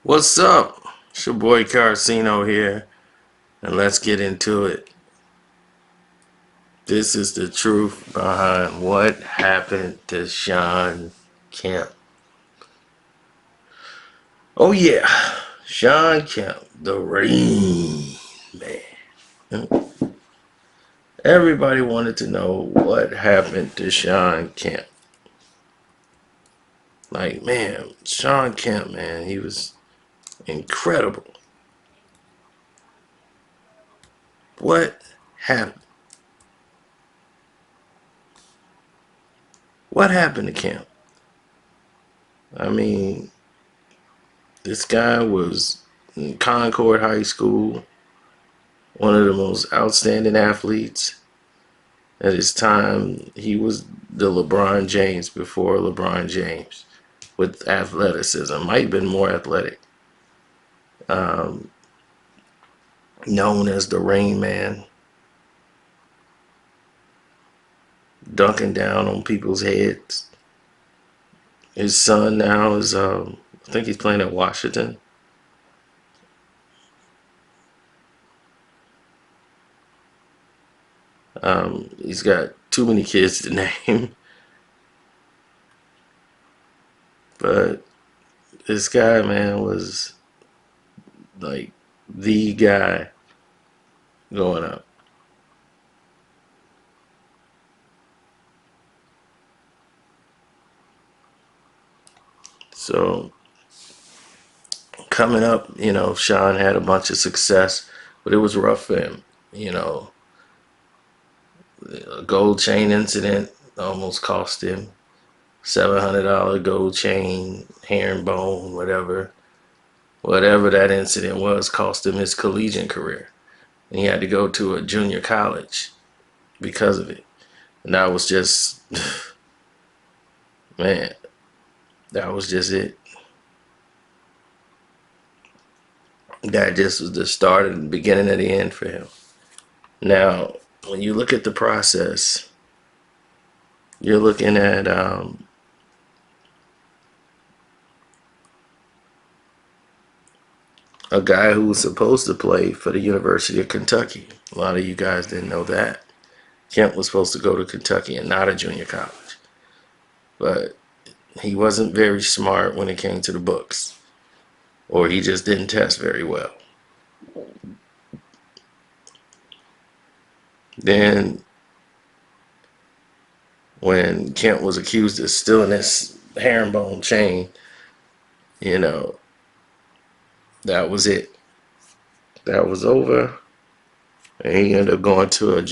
What's up? It's your boy Carcino here, and let's get into it. This is the truth behind what happened to Shawn Kemp. Oh yeah, Shawn Kemp, the Rain Man. Everybody wanted to know what happened to Shawn Kemp. Like, man, Shawn Kemp, man, he was incredible. What happened? What happened to Kemp? I mean, this guy was in Concord High School, one of the most outstanding athletes at his time. He was the LeBron James before LeBron James with athleticism. Might have been more athletic. Um, Known as the Rain Man, dunking down on people's heads. His son now is, I think he's playing at Washington. He's got too many kids to name, but this guy, man, was like the guy going up. So coming up, Shawn had a bunch of success, but it was rough for him. You know, a gold chain incident almost cost him $700 gold chain, herringbone, whatever that incident was, cost him his collegiate career, and he had to go to a junior college because of it. And that was just, man, that was just it. That just was the start and the beginning of the end for him. Now, when you look at the process, you're looking at a guy who was supposed to play for the University of Kentucky. A lot of you guys didn't know that. Kemp was supposed to go to Kentucky and not a junior college. But he wasn't very smart when it came to the books, or he just didn't test very well. Then, when Kemp was accused of stealing this herringbone chain, you know, that was it. That was over. And he ended up going to a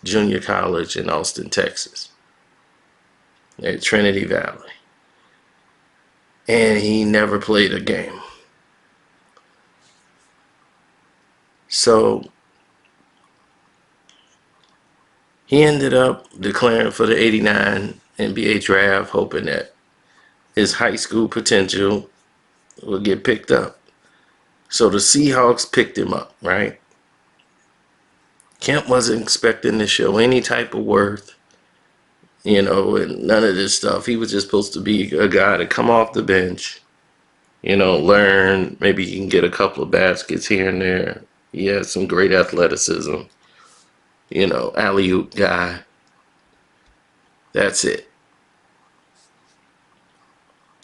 junior college in Austin, Texas, at Trinity Valley. And he never played a game. So he ended up declaring for the '89 NBA draft, hoping that his high school potential would get picked up. So the Seahawks picked him up, right? Kemp wasn't expecting to show any type of worth, and none of this stuff. He was just supposed to be a guy to come off the bench, learn. Maybe he can get a couple of baskets here and there. He has some great athleticism, alley-oop guy. That's it.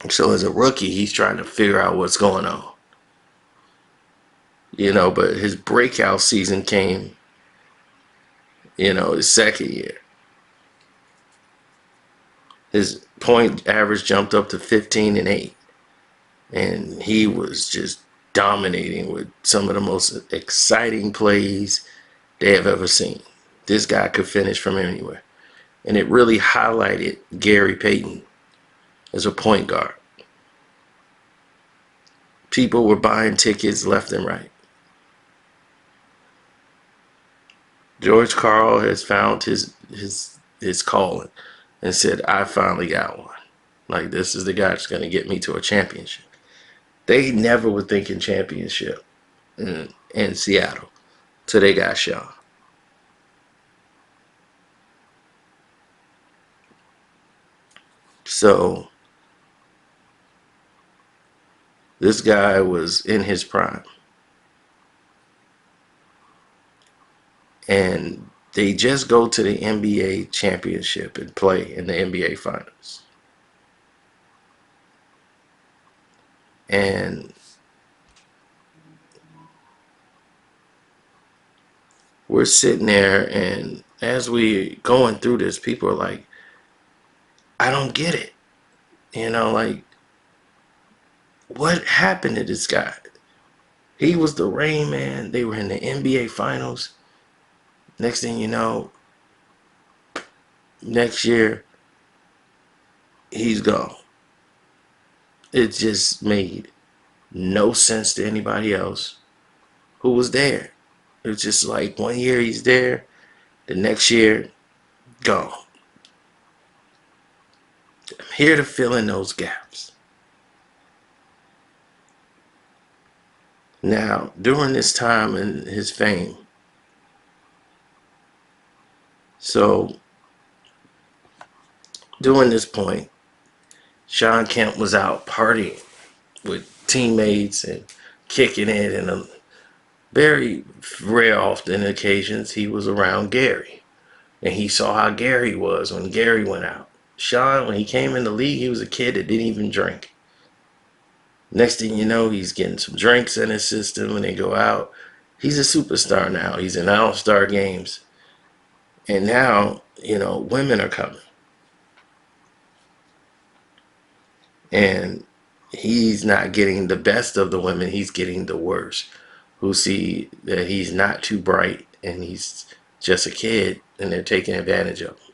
So as a rookie, he's trying to figure out what's going on. But his breakout season came, his second year. His point average jumped up to 15 and 8. And he was just dominating with some of the most exciting plays they have ever seen. This guy could finish from anywhere. And it really highlighted Gary Payton as a point guard. People were buying tickets left and right. George Karl has found his calling and said, I finally got one. Like, this is the guy that's going to get me to a championship. They never were thinking championship in Seattle till they got Shawn. So This guy was in his prime. And they just go to the NBA championship and play in the NBA finals. And we're sitting there, and as we going through this, people are like, I don't get it. Like, what happened to this guy? He was the Rain Man. They were in the NBA finals. Next thing you know, next year, he's gone. It just made no sense to anybody else who was there. It was just like 1 year he's there, the next year, gone. I'm here to fill in those gaps. Now, during this time in his fame, so during this point, Shawn Kemp was out partying with teammates and kicking it, and a very rare, often occasions, he was around Gary. And he saw how Gary was when Gary went out. Shawn, when he came in the league, he was a kid that didn't even drink. Next thing you know, he's getting some drinks in his system when they go out. He's a superstar now. He's in all-star games. And now, women are coming. And he's not getting the best of the women. He's getting the worst, who see that he's not too bright and he's just a kid, and they're taking advantage of him.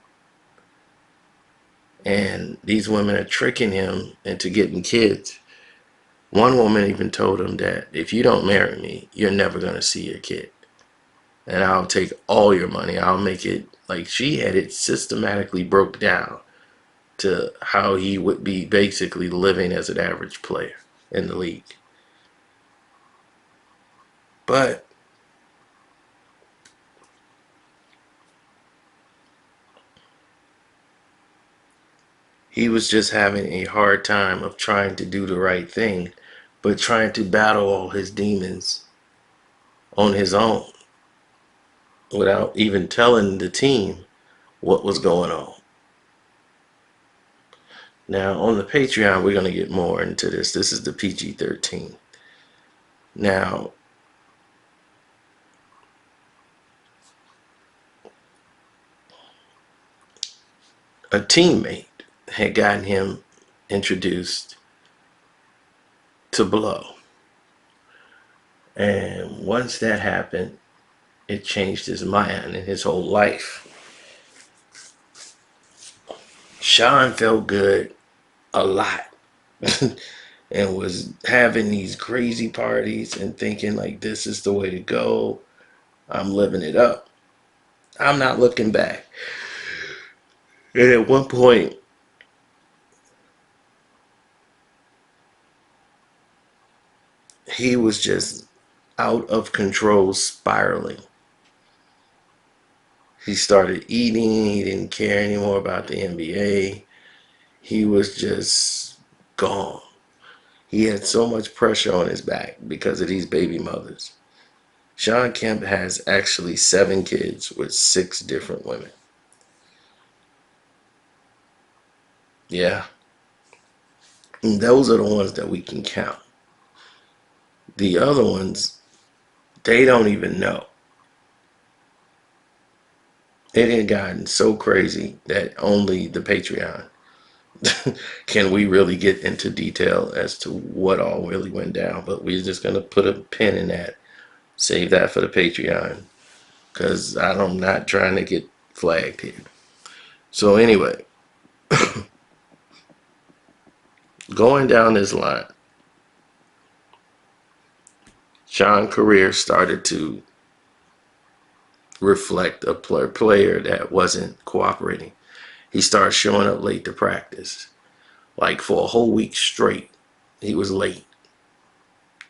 And these women are tricking him into getting kids. One woman even told him that if you don't marry me, you're never going to see your kid. And I'll take all your money. I'll make it, like, she had it systematically broke down to how he would be basically living as an average player in the league. But he was just having a hard time of trying to do the right thing, but trying to battle all his demons on his own without even telling the team what was going on. Now, on the Patreon, we're going to get more into this. This is the PG-13. Now, a teammate had gotten him introduced to blow. And once that happened, it changed his mind and his whole life. Shawn felt good a lot and was having these crazy parties and thinking like, this is the way to go. I'm living it up. I'm not looking back. And at one point, he was just out of control, spiraling. He started eating. He didn't care anymore about the NBA. He was just gone. He had so much pressure on his back because of these baby mothers. Shawn Kemp has actually 7 kids with 6 different women. Yeah. And those are the ones that we can count. The other ones, they don't even know. It had gotten so crazy that only the Patreon can we really get into detail as to what all really went down. But we're just going to put a pin in that. Save that for the Patreon, because I'm not trying to get flagged here. So anyway, going down this line, Shawn's career started to reflect a player that wasn't cooperating. He started showing up late to practice. Like for a whole week straight, he was late.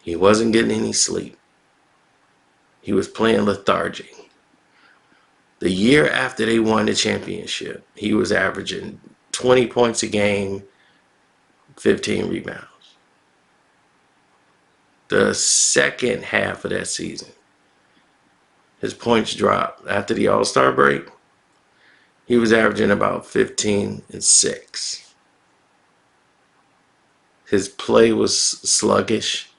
He wasn't getting any sleep. He was playing lethargic. The year after they won the championship, he was averaging 20 points a game, 15 rebounds. The second half of that season, his points dropped. After the All-Star break, he was averaging about 15 and 6. His play was sluggish.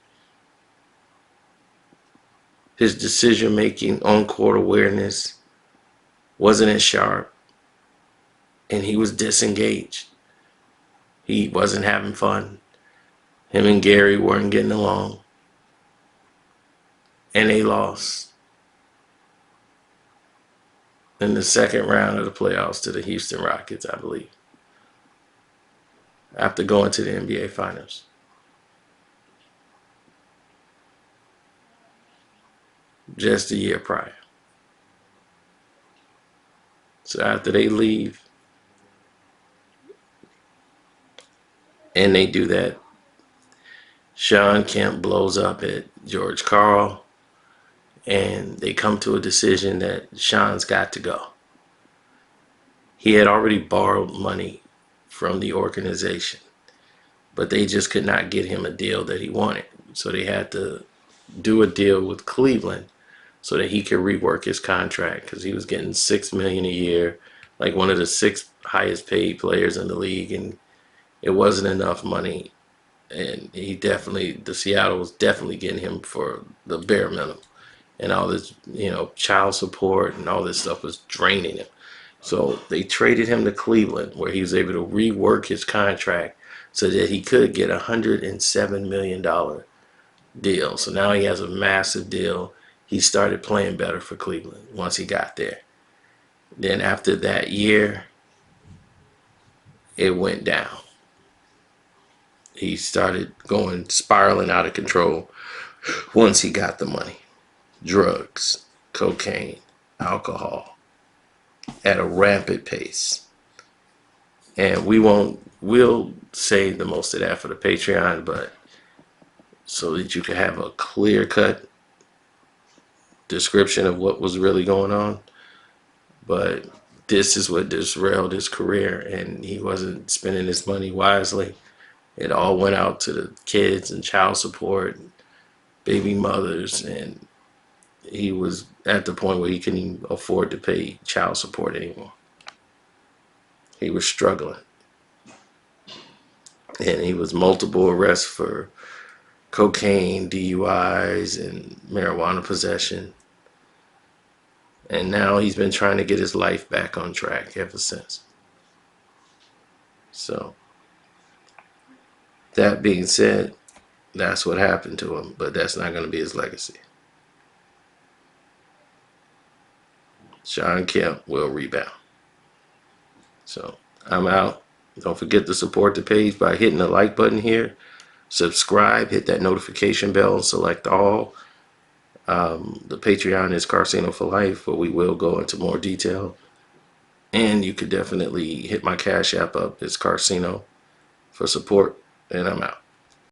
His decision making, on court awareness wasn't as sharp, and he was disengaged. He wasn't having fun. Him and Gary weren't getting along, and they lost in the second round of the playoffs to the Houston Rockets, I believe, after going to the NBA Finals. Just a year prior. So after they leave and they do that, Shawn Kemp blows up at George Karl, and they come to a decision that Shawn's got to go. He had already borrowed money from the organization, but they just could not get him a deal that he wanted. So they had to do a deal with Cleveland so that he could rework his contract, because he was getting $6 million a year, like one of the 6 highest paid players in the league, and it wasn't enough money. And the Seattle was definitely getting him for the bare minimum, and all this, child support and all this stuff was draining him. So they traded him to Cleveland, where he was able to rework his contract so that he could get $107 million deal. So now he has a massive deal. He started playing better for Cleveland once he got there. Then after that year, it went down. He started spiraling out of control once he got the money. Drugs, cocaine, alcohol at a rampant pace. And we'll save the most of that for the Patreon, but so that you can have a clear-cut description of what was really going on. But this is what derailed his career, and he wasn't spending his money wisely. It all went out to the kids and child support, and baby mothers, and he was at the point where he couldn't even afford to pay child support anymore. He was struggling. And he was multiple arrests for cocaine, DUIs, and marijuana possession. And now he's been trying to get his life back on track ever since. So, that being said, that's what happened to him, but that's not going to be his legacy. Shawn Kemp will rebound. So, I'm out. Don't forget to support the page by hitting the like button here. Subscribe, hit that notification bell, and select all. The Patreon is Carcino for Life, but we will go into more detail. And you could definitely hit my Cash App up. It's Carcino for support, and I'm out.